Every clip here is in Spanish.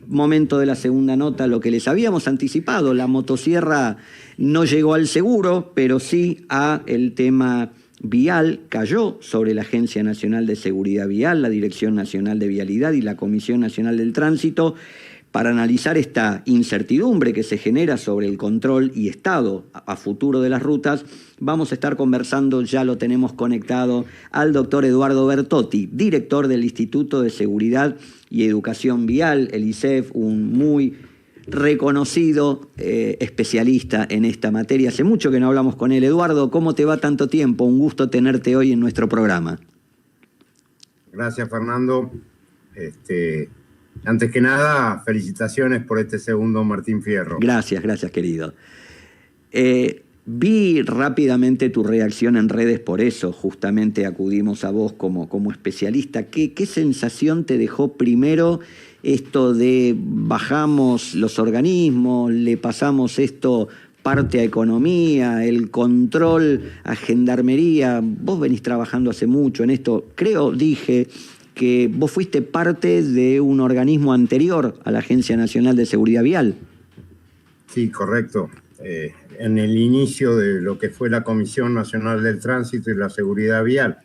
momento de la segunda nota lo que les habíamos anticipado. La motosierra no llegó al seguro, pero sí a el tema vial. Cayó sobre la Agencia Nacional de Seguridad Vial, la Dirección Nacional de Vialidad y la Comisión Nacional del Tránsito para analizar esta incertidumbre que se genera sobre el control y estado a futuro de las rutas. Vamos a estar conversando, ya lo tenemos conectado, al doctor Eduardo Bertotti, director del Instituto de Seguridad y Educación Vial, el ISEV, un muy reconocido especialista en esta materia. Hace mucho que no hablamos con él. Eduardo, ¿cómo te va tanto tiempo? Un gusto tenerte hoy en nuestro programa. Gracias, Fernando. Antes que nada, felicitaciones por este segundo Martín Fierro. Gracias, querido. Vi rápidamente tu reacción en redes, por eso justamente acudimos a vos como especialista. ¿Qué sensación te dejó primero esto de bajamos los organismos, le pasamos esto parte a economía, el control a gendarmería? Vos venís trabajando hace mucho en esto. Dije que vos fuiste parte de un organismo anterior a la Agencia Nacional de Seguridad Vial. Sí, correcto. En el inicio de lo que fue la Comisión Nacional del Tránsito y la Seguridad Vial.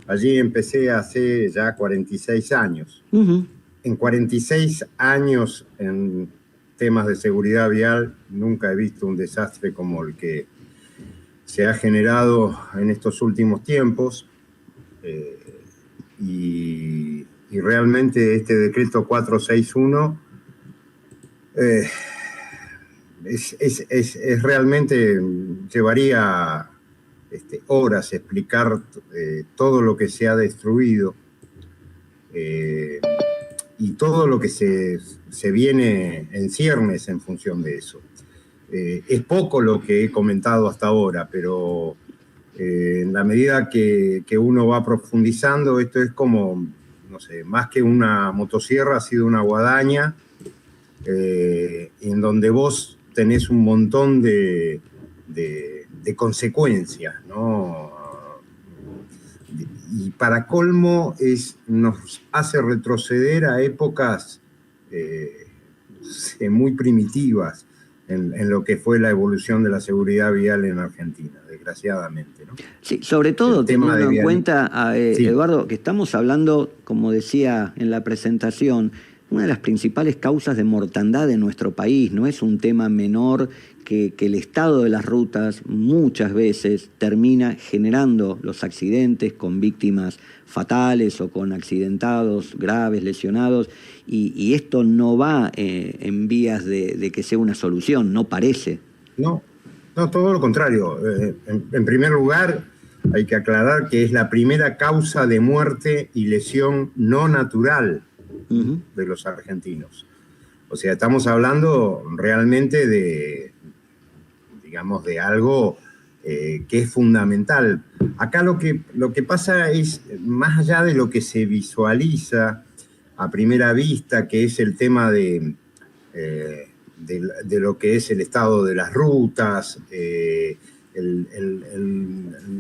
Allí empecé hace ya 46 años. En 46 años en temas de seguridad vial nunca he visto un desastre como el que se ha generado en estos últimos tiempos. Y realmente este decreto 461 es realmente, llevaría horas explicar todo lo que se ha destruido y todo lo que se viene en ciernes en función de eso. Es poco lo que he comentado hasta ahora, pero en la medida que uno va profundizando, esto es como, no sé, más que una motosierra, ha sido una guadaña, en donde vos tenés un montón de consecuencias, ¿no? Y para colmo nos hace retroceder a épocas muy primitivas en lo que fue la evolución de la seguridad vial en Argentina, desgraciadamente, ¿no? Sí, sobre todo teniendo en cuenta, sí, Eduardo, que estamos hablando, como decía en la presentación, una de las principales causas de mortandad en nuestro país. No es un tema menor que el estado de las rutas muchas veces termina generando los accidentes con víctimas fatales o con accidentados graves, lesionados, y esto no va en vías de que sea una solución, no parece. No, todo lo contrario. En primer lugar, hay que aclarar que es la primera causa de muerte y lesión no natural de los argentinos. O sea, estamos hablando realmente de algo que es fundamental. Acá lo que pasa es, más allá de lo que se visualiza a primera vista, que es el tema de lo que es el estado de las rutas,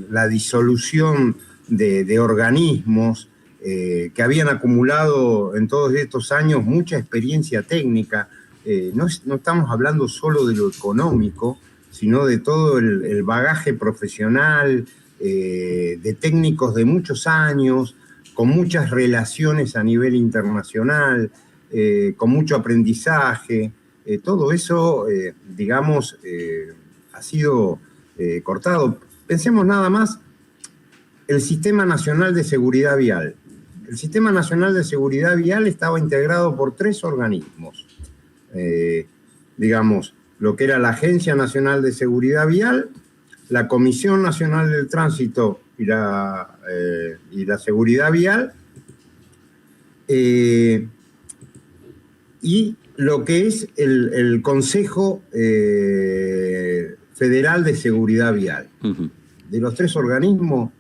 la disolución de organismos, que habían acumulado en todos estos años mucha experiencia técnica. No estamos hablando solo de lo económico, sino de todo el bagaje profesional, de técnicos de muchos años, con muchas relaciones a nivel internacional, con mucho aprendizaje. Todo eso, ha sido cortado. Pensemos nada más el Sistema Nacional de Seguridad Vial. El Sistema Nacional de Seguridad Vial estaba integrado por 3 organismos. Lo que era la Agencia Nacional de Seguridad Vial, la Comisión Nacional del Tránsito y la Seguridad Vial, y lo que es el Consejo Federal de Seguridad Vial. De los 3 organismos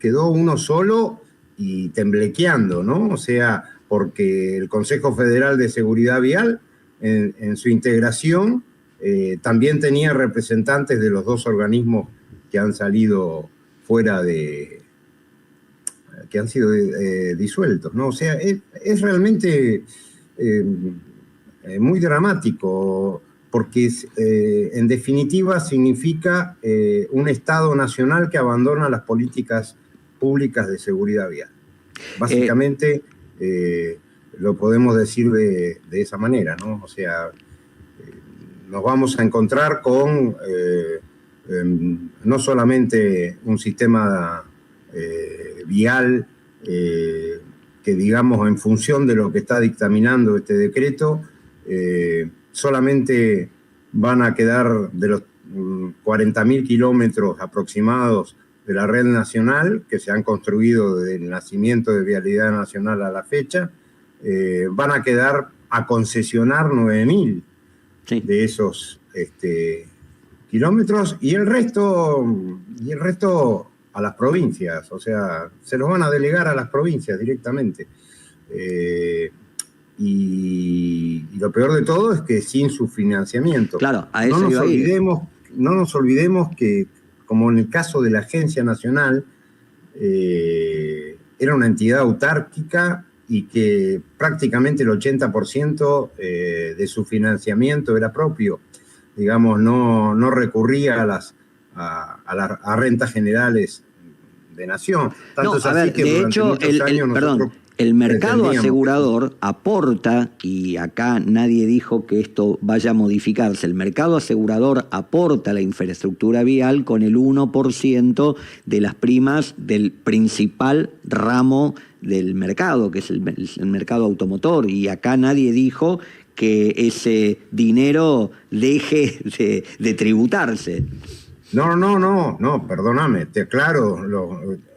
quedó uno solo y temblequeando, ¿no? O sea, porque el Consejo Federal de Seguridad Vial, en su integración, también tenía representantes de los 2 organismos que han salido fuera que han sido disueltos, ¿no? O sea, es realmente muy dramático, porque en definitiva significa un Estado nacional que abandona las políticas públicas de seguridad vial. Básicamente lo podemos decir de esa manera, ¿no? O sea, nos vamos a encontrar con no solamente un sistema vial que, digamos, en función de lo que está dictaminando este decreto, solamente van a quedar de los 40.000 kilómetros aproximados de la red nacional que se han construido desde el nacimiento de Vialidad Nacional a la fecha, van a quedar a concesionar 9.000 de esos kilómetros y el resto a las provincias, o sea, se los van a delegar a las provincias directamente. Y lo peor de todo es que sin su financiamiento. Claro, a eso no nos olvidemos que, como en el caso de la Agencia Nacional, era una entidad autárquica y que prácticamente el 80% de su financiamiento era propio. Digamos, no recurría a rentas generales de nación. Tanto es así que de hecho, el mercado asegurador aporta, y acá nadie dijo que esto vaya a modificarse, el mercado asegurador aporta la infraestructura vial con el 1% de las primas del principal ramo del mercado, que es el mercado automotor, y acá nadie dijo que ese dinero deje de tributarse. No, perdóname, te aclaro,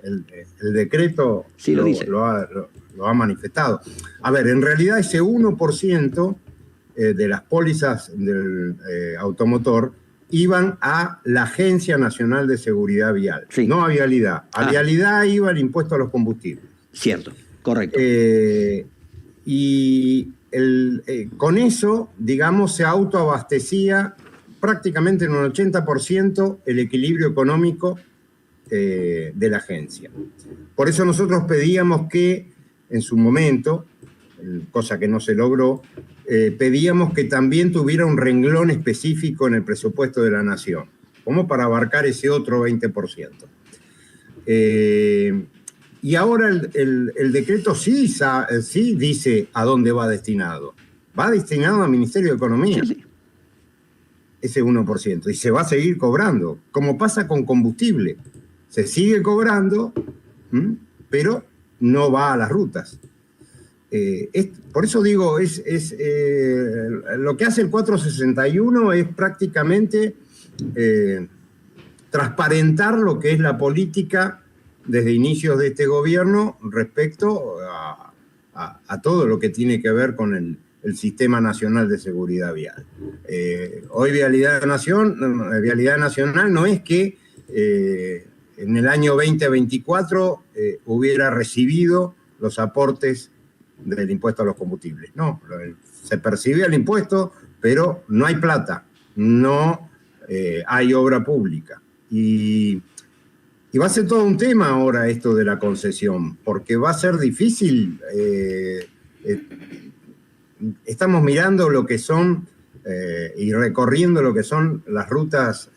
el decreto sí, lo ha manifestado. A ver, en realidad ese 1% de las pólizas del automotor iban a la Agencia Nacional de Seguridad Vial, no a Vialidad. A Vialidad iba el impuesto a los combustibles. Cierto, correcto. Y con eso, digamos, se autoabastecía prácticamente en un 80% el equilibrio económico de la agencia. Por eso nosotros pedíamos que, en su momento, cosa que no se logró, pedíamos que también tuviera un renglón específico en el presupuesto de la Nación, como para abarcar ese otro 20%. Y ahora el decreto sí dice a dónde va destinado. Va destinado al Ministerio de Economía. Sí. Ese 1%, y se va a seguir cobrando, como pasa con combustible. Se sigue cobrando, pero no va a las rutas. Por eso digo, lo que hace el 461 es prácticamente transparentar lo que es la política desde inicios de este gobierno respecto a todo lo que tiene que ver con el Sistema Nacional de Seguridad Vial. Hoy Vialidad Nacional no es que en el año 2024 hubiera recibido los aportes del impuesto a los combustibles. No, se percibía el impuesto, pero no hay plata, no hay obra pública. Y va a ser todo un tema ahora esto de la concesión, porque va a ser difícil. Estamos mirando lo que son y recorriendo lo que son las rutas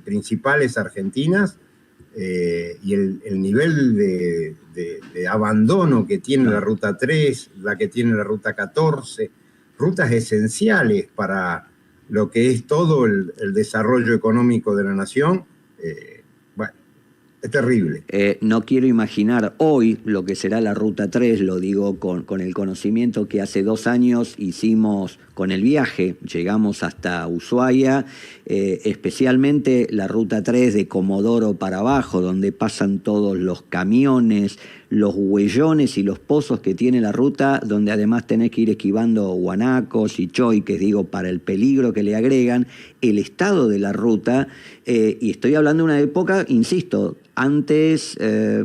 principales argentinas y el nivel de abandono que tiene la Ruta 3, la que tiene la Ruta 14, rutas esenciales para lo que es todo el desarrollo económico de la nación. Es terrible. No quiero imaginar hoy lo que será la Ruta 3, lo digo con el conocimiento que hace 2 años hicimos con el viaje, llegamos hasta Ushuaia, especialmente la Ruta 3 de Comodoro para abajo, donde pasan todos los camiones, los huellones y los pozos que tiene la ruta, donde además tenés que ir esquivando guanacos y choiques, digo, para el peligro que le agregan, el estado de la ruta, y estoy hablando de una época, insisto, antes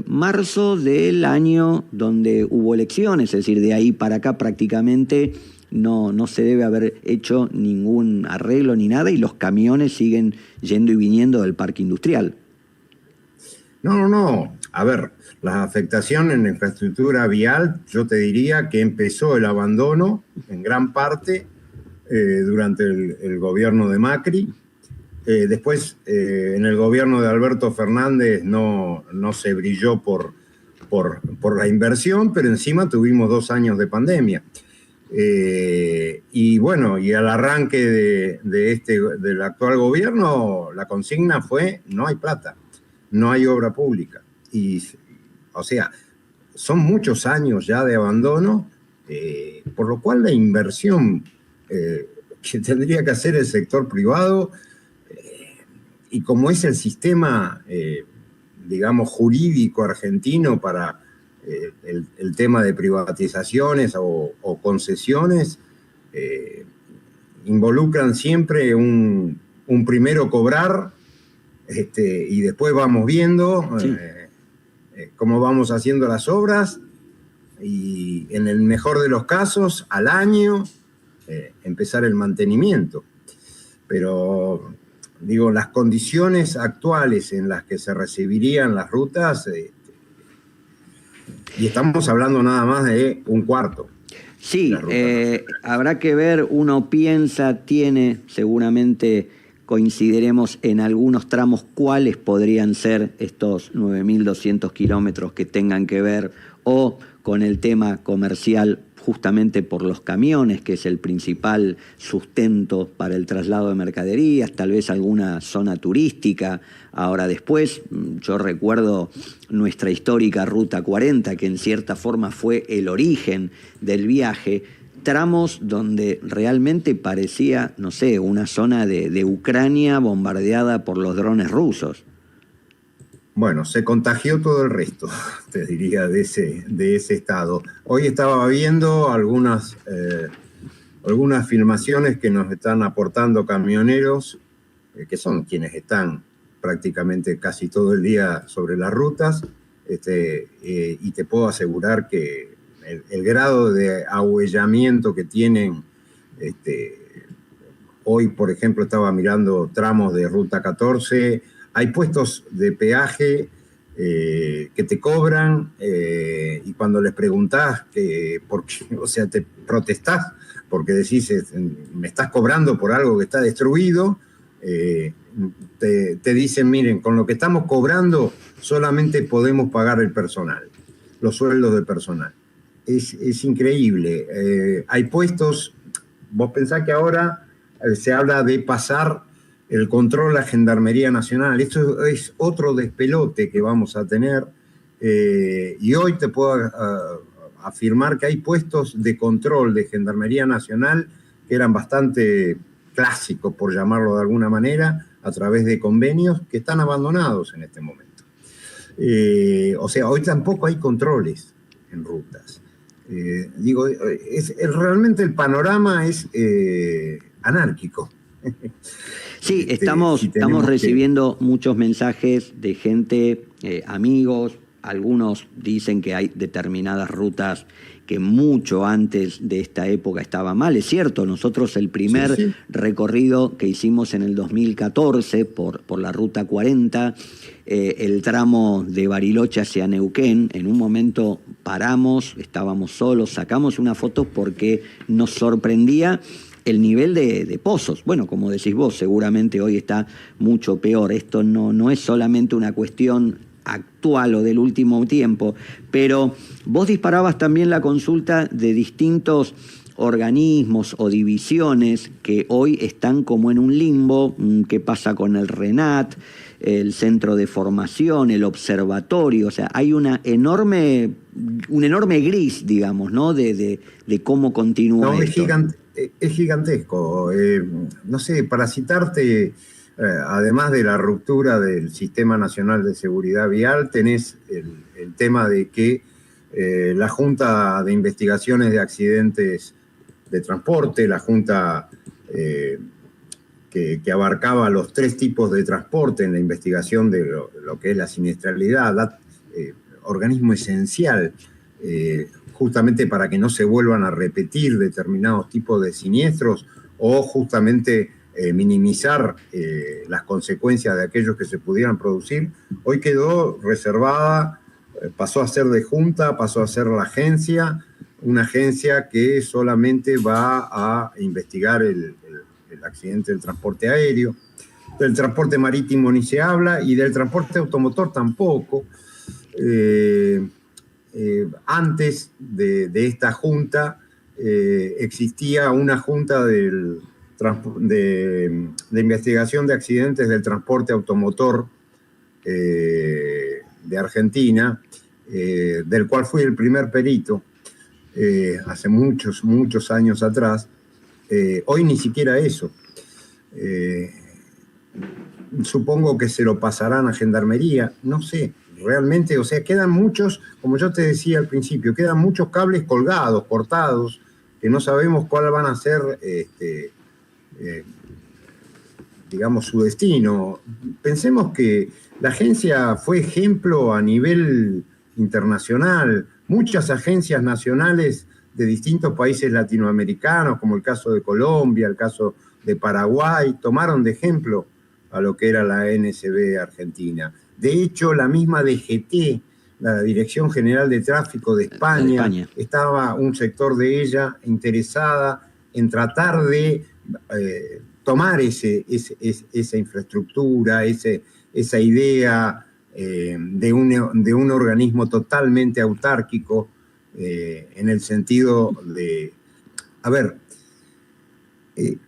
marzo del año donde hubo elecciones, es decir, de ahí para acá prácticamente no se debe haber hecho ningún arreglo ni nada, y los camiones siguen yendo y viniendo del parque industrial. No. A ver, la afectación en la infraestructura vial, yo te diría que empezó el abandono en gran parte durante el gobierno de Macri. Después, en el gobierno de Alberto Fernández no se brilló por la inversión, pero encima tuvimos 2 años de pandemia. Y bueno, y al arranque del actual gobierno, la consigna fue: no hay plata, no hay obra pública. O sea, son muchos años ya de abandono, por lo cual la inversión que tendría que hacer el sector privado, y como es el sistema, digamos, jurídico argentino para el tema de privatizaciones o concesiones, involucran siempre un primero cobrar, y después vamos viendo cómo vamos haciendo las obras, y en el mejor de los casos, al año, empezar el mantenimiento. Pero, digo, las condiciones actuales en las que se recibirían las rutas, y estamos hablando nada más de un cuarto. Sí, habrá que ver, uno piensa, seguramente coincidiremos en algunos tramos cuáles podrían ser estos 9.200 kilómetros que tengan que ver o con el tema comercial, justamente por los camiones, que es el principal sustento para el traslado de mercaderías, tal vez alguna zona turística. Ahora después, yo recuerdo nuestra histórica Ruta 40, que en cierta forma fue el origen del viaje, tramos donde realmente parecía, no sé, una zona de Ucrania bombardeada por los drones rusos. Bueno, se contagió todo el resto, te diría, de ese estado. Hoy estaba viendo algunas filmaciones que nos están aportando camioneros, que son quienes están prácticamente casi todo el día sobre las rutas, y te puedo asegurar que el grado de ahuellamiento que tienen, hoy, por ejemplo, estaba mirando tramos de Ruta 14, hay puestos de peaje que te cobran, y cuando les preguntás por qué, o sea, te protestás porque decís, me estás cobrando por algo que está destruido, te dicen, miren, con lo que estamos cobrando solamente podemos pagar el personal, los sueldos del personal. Es increíble. Hay puestos, vos pensás que ahora se habla de pasar el control a la Gendarmería Nacional. Esto es otro despelote que vamos a tener, y hoy te puedo afirmar que hay puestos de control de Gendarmería Nacional que eran bastante clásicos, por llamarlo de alguna manera, a través de convenios que están abandonados en este momento. O sea, hoy tampoco hay controles en rutas. Digo, realmente el panorama es anárquico. Sí, estamos recibiendo muchos mensajes de gente, amigos. Algunos dicen que hay determinadas rutas que mucho antes de esta época estaban mal. Es cierto, nosotros el primer recorrido que hicimos en el 2014 por la Ruta 40, el tramo de Bariloche hacia Neuquén, en un momento paramos, estábamos solos, sacamos una foto porque nos sorprendía el nivel de pozos. Bueno, como decís vos, seguramente hoy está mucho peor. Esto no es solamente una cuestión actual o del último tiempo, pero vos disparabas también la consulta de distintos organismos o divisiones que hoy están como en un limbo. ¿Qué pasa con el RENAT, el Centro de Formación, el Observatorio? O sea, hay un enorme gris, digamos, ¿no? De cómo continúa esto. Es gigantesco. No sé, para citarte, además de la ruptura del Sistema Nacional de Seguridad Vial, tenés el tema de que la Junta de Investigaciones de Accidentes de Transporte, la Junta que abarcaba los 3 tipos de transporte en la investigación de lo que es la siniestralidad, organismo esencial, justamente para que no se vuelvan a repetir determinados tipos de siniestros o justamente minimizar las consecuencias de aquellos que se pudieran producir, hoy quedó reservada, pasó a ser de junta, pasó a ser la agencia. una agencia que solamente va a investigar el accidente del transporte aéreo. Del transporte marítimo ni se habla, y del transporte automotor tampoco. Antes de esta junta existía una junta de investigación de accidentes del transporte automotor de Argentina, del cual fui el primer perito hace muchos años atrás. Hoy ni siquiera eso. Supongo que se lo pasarán a Gendarmería, no sé, realmente, o sea, quedan muchos, como yo te decía al principio, quedan muchos cables colgados, cortados, que no sabemos cuál van a ser, digamos, su destino. Pensemos que la agencia fue ejemplo a nivel internacional. Muchas agencias nacionales de distintos países latinoamericanos, como el caso de Colombia, el caso de Paraguay, tomaron de ejemplo a lo que era la NSB argentina. De hecho, la misma DGT, la Dirección General de Tráfico de España, estaba un sector de ella interesada en tratar de tomar esa infraestructura, esa idea de un organismo totalmente autárquico, en el sentido de... A ver,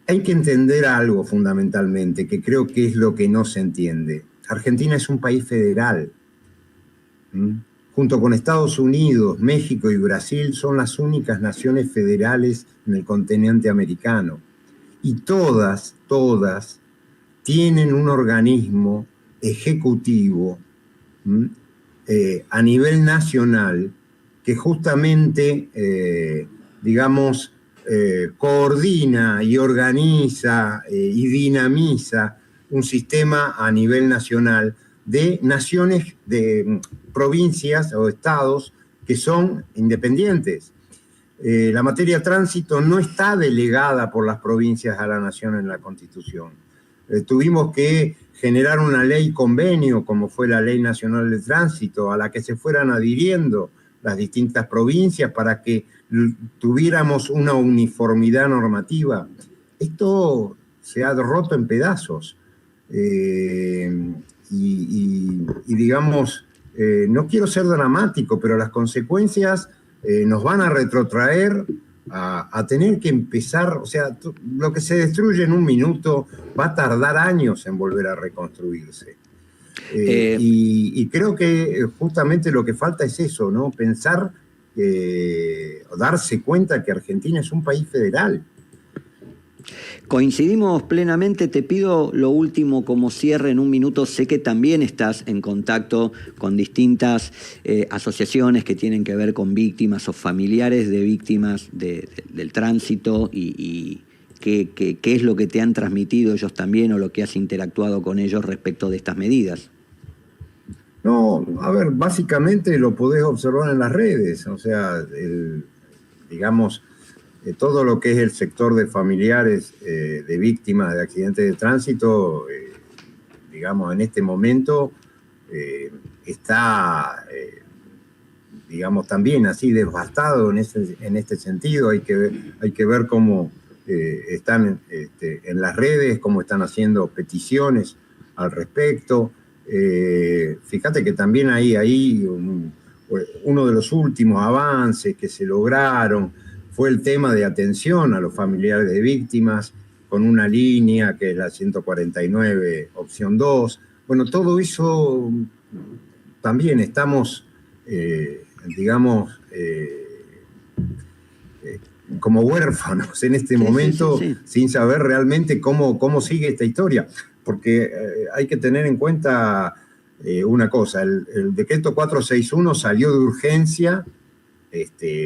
hay que entender algo fundamentalmente, que creo que es lo que no se entiende. Argentina es un país federal. Junto con Estados Unidos, México y Brasil son las únicas naciones federales en el continente americano. Y todas tienen un organismo ejecutivo a nivel nacional que justamente, digamos, coordina y organiza y dinamiza un sistema a nivel nacional de naciones, de provincias o estados que son independientes. La materia tránsito no está delegada por las provincias a la nación en la Constitución. Tuvimos que generar una ley convenio, como fue la Ley Nacional de Tránsito, a la que se fueran adhiriendo las distintas provincias para que tuviéramos una uniformidad normativa. Esto se ha roto en pedazos. Y digamos, no quiero ser dramático, pero las consecuencias nos van a retrotraer a tener que empezar, o sea, lo que se destruye en un minuto va a tardar años en volver a reconstruirse. Y creo que justamente lo que falta es eso, ¿no? Pensar, darse cuenta que Argentina es un país federal. Coincidimos plenamente. Te pido lo último como cierre en un minuto. Sé que también estás en contacto con distintas asociaciones que tienen que ver con víctimas o familiares de víctimas del tránsito y qué es lo que te han transmitido ellos también o lo que has interactuado con ellos respecto de estas medidas. No, a ver, básicamente lo podés observar en las redes, o sea, digamos, todo lo que es el sector de familiares de víctimas de accidentes de tránsito, digamos, en este momento está, digamos, también así devastado en este sentido. Hay que ver cómo están en las redes, cómo están haciendo peticiones al respecto. Fíjate que también hay uno de los últimos avances que se lograron fue el tema de atención a los familiares de víctimas con una línea que es la 149 opción 2. Bueno, todo eso también estamos, digamos, como huérfanos en este momento, sí. Sin saber realmente cómo sigue esta historia. Porque hay que tener en cuenta una cosa, el decreto 461 salió de urgencia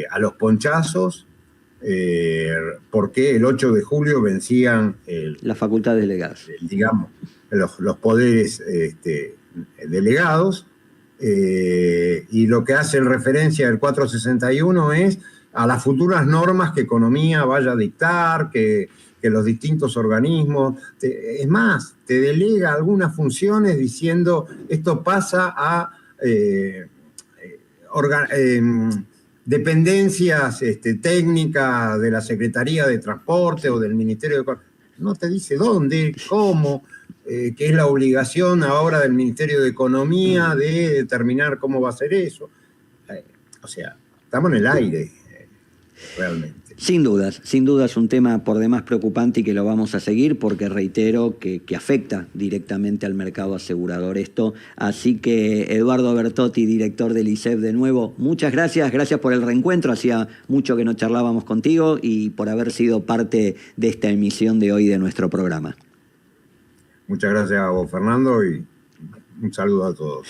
a los ponchazos, porque el 8 de julio vencían las facultades delegadas, digamos, los poderes delegados, y lo que hace en referencia el 461 es a las futuras normas que Economía vaya a dictar, que los distintos organismos, es más, te delega algunas funciones diciendo esto pasa a dependencias técnicas de la Secretaría de Transporte o del Ministerio de Economía. No te dice dónde, cómo, que es la obligación ahora del Ministerio de Economía de determinar cómo va a ser eso. O sea, estamos en el aire, realmente. Sin dudas un tema por demás preocupante y que lo vamos a seguir porque reitero que afecta directamente al mercado asegurador esto. Así que Eduardo Bertotti, director del ISEF, de nuevo, muchas gracias por el reencuentro, hacía mucho que no charlábamos contigo y por haber sido parte de esta emisión de hoy de nuestro programa. Muchas gracias a vos, Fernando, y un saludo a todos.